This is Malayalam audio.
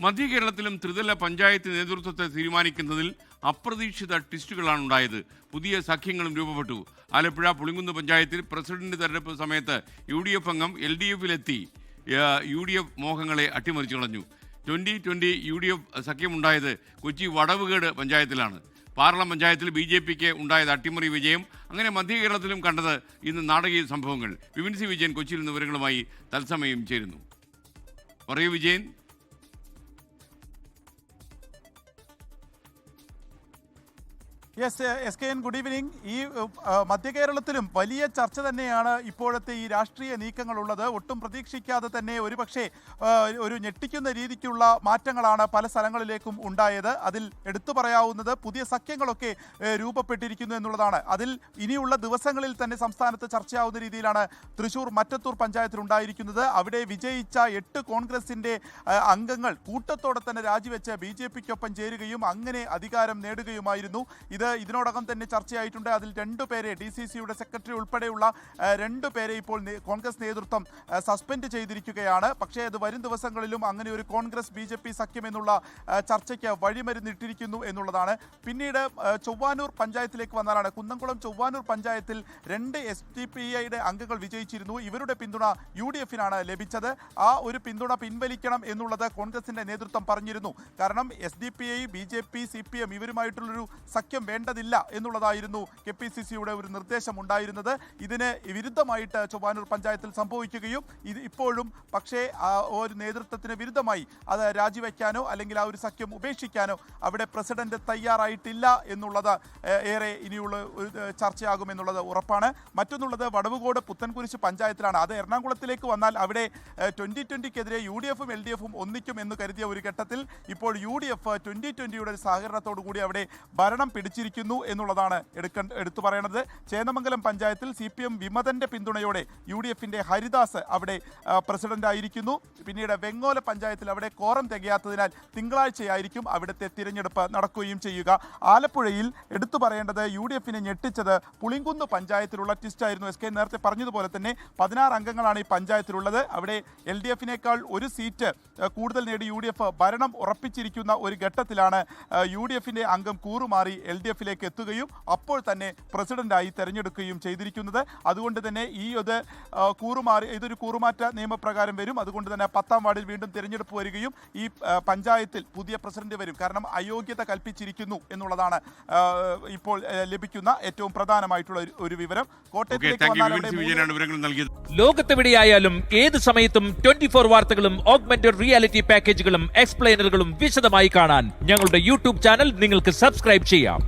മധ്യ കേരളത്തിലും ത്രിതല പഞ്ചായത്ത് നേതൃത്വത്തെ തീരുമാനിക്കുന്നതിൽ അപ്രതീക്ഷിത ട്വിസ്റ്റുകളാണ് ഉണ്ടായത്. പുതിയ സഖ്യങ്ങളും രൂപപ്പെട്ടു. ആലപ്പുഴ പുളിങ്കുന്ന് പഞ്ചായത്തിൽ പ്രസിഡന്റ് തെരഞ്ഞെടുപ്പ് സമയത്ത് UDF അംഗം LDFിലെത്തി UDF മോഹങ്ങളെ അട്ടിമറിച്ചു കളഞ്ഞു. 2020 UDF സഖ്യമുണ്ടായത് കൊച്ചി വടവുകേട് പഞ്ചായത്തിലാണ്. പാർലം പഞ്ചായത്തിൽ BJPക്ക് ഉണ്ടായത് അട്ടിമറി വിജയം. അങ്ങനെ മധ്യ കേരളത്തിലും കണ്ടത് ഇന്ന് നാടകീയ സംഭവങ്ങൾ. വിപിൻ സി വിജയൻ കൊച്ചിയിൽ നിന്ന് വിവരങ്ങളുമായി തത്സമയം ചേരുന്നു. പറയൂ Vijayan. Yes SKN, good evening. ഈ മധ്യ കേരളത്തിലും വലിയ ചർച്ച തന്നെയാണ് ഇപ്പോഴത്തെ ഈ രാഷ്ട്രീയ നീക്കങ്ങളുള്ളത്. ഒട്ടും പ്രതീക്ഷിക്കാതെ തന്നെ ഒരുപക്ഷെ ഒരു ഞെട്ടിക്കുന്ന രീതിക്കുള്ള മാറ്റങ്ങളാണ് പല സ്ഥലങ്ങളിലേക്കും ഉണ്ടായത്. അതിൽ എടുത്തു പറയാവുന്നത് പുതിയ സഖ്യങ്ങളൊക്കെ രൂപപ്പെട്ടിരിക്കുന്നു എന്നുള്ളതാണ്. അതിൽ ഇനിയുള്ള ദിവസങ്ങളിൽ തന്നെ സംസ്ഥാനത്ത് ചർച്ചയാവുന്ന രീതിയിലാണ് തൃശ്ശൂർ മറ്റത്തൂർ പഞ്ചായത്തിൽ ഉണ്ടായിരിക്കുന്നത്. അവിടെ വിജയിച്ച 8 കോൺഗ്രസിൻ്റെ അംഗങ്ങൾ കൂട്ടത്തോടെ തന്നെ രാജിവെച്ച് BJPക്കൊപ്പം ചേരുകയും അങ്ങനെ അധികാരം നേടുകയുമായിരുന്നു. ഇതിനോടകം തന്നെ ചർച്ചയായിട്ടുണ്ട്. അതിൽ 2 പേരെ DCCയുടെ സെക്രട്ടറി ഉൾപ്പെടെയുള്ള 2 പേരെ ഇപ്പോൾ കോൺഗ്രസ് നേതൃത്വം സസ്പെൻഡ് ചെയ്തിരിക്കുകയാണ്. പക്ഷേ അത് വരും ദിവസങ്ങളിലും അങ്ങനെ ഒരു കോൺഗ്രസ് BJP സഖ്യം എന്നുള്ള ചർച്ചയ്ക്ക് വഴിമരുന്നിട്ടിരിക്കുന്നു എന്നുള്ളതാണ്. പിന്നീട് ചൊവ്വാനൂർ പഞ്ചായത്തിലേക്ക് വന്നാലാണ്. കുന്നംകുളം ചൊവ്വാനൂർ പഞ്ചായത്തിൽ 2 SDPIയുടെ അംഗങ്ങൾ വിജയിച്ചിരുന്നു. ഇവരുടെ പിന്തുണ UDFിനാണ് ലഭിച്ചത്. ആ ഒരു പിന്തുണ പിൻവലിക്കണം എന്നുള്ളത് കോൺഗ്രസിന്റെ നേതൃത്വം പറഞ്ഞിരുന്നു. കാരണം SDPI, BJP, CPM ഇവരുമായിട്ടുള്ളൊരു സഖ്യം വേണ്ടതില്ല എന്നുള്ളതായിരുന്നു KPCCയുടെ ഒരു നിർദ്ദേശം ഉണ്ടായിരുന്നത്. ഇതിന് വിരുദ്ധമായിട്ട് ചൊവ്വാനൂർ പഞ്ചായത്തിൽ സംഭവിക്കുകയും ഇത് ഇപ്പോഴും പക്ഷേ ഒരു നേതൃത്വത്തിന് വിരുദ്ധമായി അത് രാജിവെക്കാനോ അല്ലെങ്കിൽ ആ ഒരു സഖ്യം ഉപേക്ഷിക്കാനോ അവിടെ പ്രസിഡന്റ് തയ്യാറായിട്ടില്ല എന്നുള്ളത് ഏറെ ഇനിയുള്ള ഒരു ചർച്ചയാകുമെന്നുള്ളത് ഉറപ്പാണ്. മറ്റൊന്നുള്ളത് വടവുകോട് പുത്തൻകുരിശ് പഞ്ചായത്തിലാണ്. അത് എറണാകുളത്തിലേക്ക് വന്നാൽ അവിടെ 2020ക്കെതിരെ UDFും LDFും ഒന്നിക്കും എന്ന് കരുതിയ ഒരു ഘട്ടത്തിൽ ഇപ്പോൾ UDF 2020യുടെ സഹകരണത്തോടു കൂടി അവിടെ ഭരണം പിടിച്ചിരിക്കുന്നു എന്നുള്ളതാണ് എടുത്തു പറയണത്. ചേന്നമംഗലം പഞ്ചായത്തിൽ CPM വിമതന്റെ പിന്തുണയോടെ UDFിന്റെ ഹരിദാസ് അവിടെ പ്രസിഡന്റ് ആയിരിക്കുന്നു. പിന്നീട് വെങ്ങോല പഞ്ചായത്തിൽ അവിടെ കോറം തികയാത്തതിനാൽ തിങ്കളാഴ്ചയായിരിക്കും അവിടുത്തെ തിരഞ്ഞെടുപ്പ് നടക്കുകയും ചെയ്യുക. ആലപ്പുഴയിൽ എടുത്തു പറയേണ്ടത് UDFിനെ ഞെട്ടിച്ചത് പുളിങ്കുന്ന് പഞ്ചായത്തിലുള്ള ട്വിസ്റ്റായിരുന്നു. SK നേരത്തെ പറഞ്ഞതുപോലെ തന്നെ 16 അംഗങ്ങളാണ് ഈ പഞ്ചായത്തിലുള്ളത്. അവിടെ LDFിനേക്കാൾ ഒരു സീറ്റ് കൂടുതൽ നേടി UDF ഭരണം ഉറപ്പിച്ചിരിക്കുന്ന ഒരു ഘട്ടത്തിലാണ് UDFിന്റെ അംഗം കൂറുമാറി LDFിലേക്ക് എത്തുകയും അപ്പോൾ തന്നെ പ്രസിഡന്റായി തെരഞ്ഞെടുക്കുകയും ചെയ്തിരിക്കുന്നത്. അതുകൊണ്ട് തന്നെ ഇതൊരു കൂറുമാറ്റ നിയമപ്രകാരം വരും. അതുകൊണ്ട് തന്നെ 10ാം വാർഡിൽ വീണ്ടും തിരഞ്ഞെടുപ്പ് വരികയും ഈ പഞ്ചായത്തിൽ പുതിയ പ്രസിഡന്റ് വരും. കാരണം അയോഗ്യത കൽപ്പിച്ചിരിക്കുന്നു എന്നുള്ളതാണ് ഇപ്പോൾ ലഭിക്കുന്ന ഏറ്റവും പ്രധാനമായിട്ടുള്ള ഒരു വിവരം. ലോകത്തെവിടെയായാലും ഏത് സമയത്തും 24 വാർത്തകളും ഓഗ്മെന്റഡ് റിയാലിറ്റി പാക്കേജുകളും എക്സ്പ്ലെയിനറുകളും വിശദമായി കാണാൻ ഞങ്ങളുടെ YouTube ചാനൽ നിങ്ങൾക്ക് സബ്സ്ക്രൈബ് ചെയ്യാം.